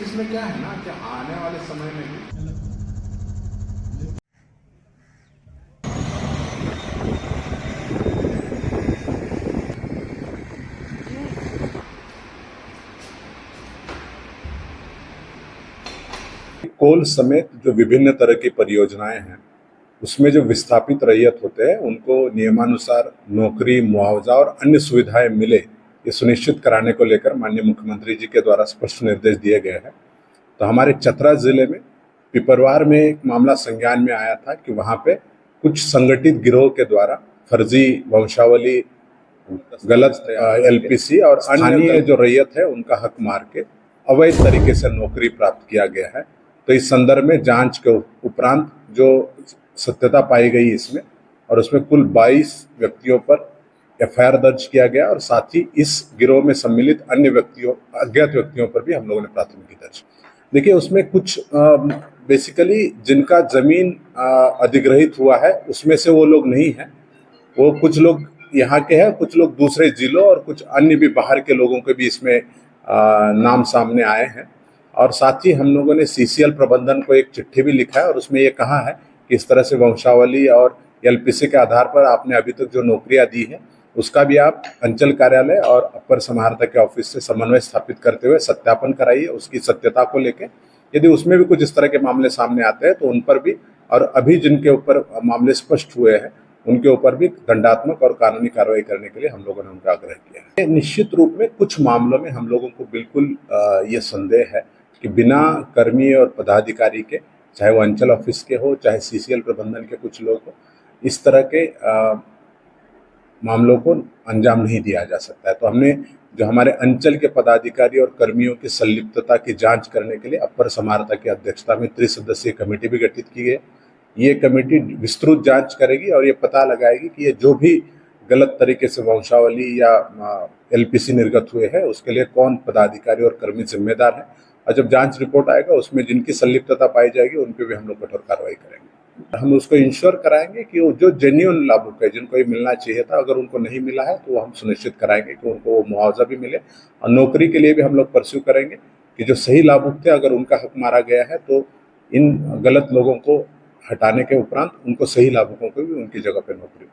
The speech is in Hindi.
इसमें क्या है ना कि आने वाले समय में भी कोल समेत जो विभिन्न तरह की परियोजनाएं हैं उसमें जो विस्थापित रैयत होते हैं उनको नियमानुसार नौकरी, मुआवजा और अन्य सुविधाएं मिले, ये सुनिश्चित कराने को लेकर माननीय मुख्यमंत्री जी के द्वारा स्पष्ट निर्देश दिए गए हैं। तो हमारे चतरा जिले में पिपरवार में एक मामला संज्ञान में आया था कि वहां पे कुछ संगठित गिरोह के द्वारा फर्जी वंशावली, गलत एलपीसी और स्थानीय जो रैयत है उनका हक मार के अवैध तरीके से नौकरी प्राप्त किया गया है। तो इस संदर्भ में जांच के उपरांत जो सत्यता पाई गई इसमें, और उसमें कुल 22 व्यक्तियों पर एफआईआर दर्ज किया गया और साथ ही इस गिरोह में सम्मिलित अन्य व्यक्तियों, अज्ञात व्यक्तियों पर भी हम लोगों ने प्राथमिकी दर्ज। देखिए, उसमें कुछ बेसिकली जिनका जमीन अधिग्रहित हुआ है उसमें से वो लोग नहीं है, वो कुछ लोग यहाँ के हैं, कुछ लोग दूसरे जिलों और कुछ अन्य भी बाहर के लोगों के भी इसमें नाम सामने आए हैं। और साथ ही हम लोगों ने सीसीएल प्रबंधन को एक चिट्ठी भी लिखा है और उसमें ये कहा है कि इस तरह से वंशावली और एलपीसी के आधार पर आपने अभी तक जो नौकरियां दी है उसका भी आप अंचल कार्यालय और अपर समाहर्ता के ऑफिस से समन्वय स्थापित करते हुए सत्यापन कराइए उसकी सत्यता को लेकर। यदि उसमें भी कुछ इस तरह के मामले सामने आते हैं तो उन पर भी, और अभी जिनके ऊपर मामले स्पष्ट हुए हैं उनके ऊपर भी दंडात्मक और कानूनी कार्रवाई करने के लिए हम लोगों ने उनका आग्रह किया है। निश्चित रूप में कुछ मामलों में हम लोगों को बिल्कुल ये संदेह है कि बिना कर्मी और पदाधिकारी के, चाहे वो अंचल ऑफिस के हो चाहे सीसीएल प्रबंधन के कुछ लोग हो, इस तरह के मामलों को अंजाम नहीं दिया जा सकता है। तो हमने जो हमारे अंचल के पदाधिकारी और कर्मियों की संलिप्तता की जांच करने के लिए अपर समाहर्ता की अध्यक्षता में त्रिसदस्यीय कमेटी भी गठित की गई। ये कमेटी विस्तृत जांच करेगी और ये पता लगाएगी कि ये जो भी गलत तरीके से वंशावली या एलपीसी निर्गत हुए हैं उसके लिए कौन पदाधिकारी और कर्मी जिम्मेदार है, और जब जांच रिपोर्ट आएगा उसमें जिनकी संलिप्तता पाई जाएगी उन पर भी हम लोग कठोर कार्रवाई करेंगे। हम उसको इंश्योर कराएंगे कि वो जो जेन्युइन लाभुक है, जिनको ये मिलना चाहिए था, अगर उनको नहीं मिला है तो हम सुनिश्चित कराएंगे कि उनको वो मुआवजा भी मिले। और नौकरी के लिए भी हम लोग परस्यू करेंगे कि जो सही लाभुक थे अगर उनका हक मारा गया है तो इन गलत लोगों को हटाने के उपरांत उनको सही लाभुकों को भी उनकी जगह पर नौकरी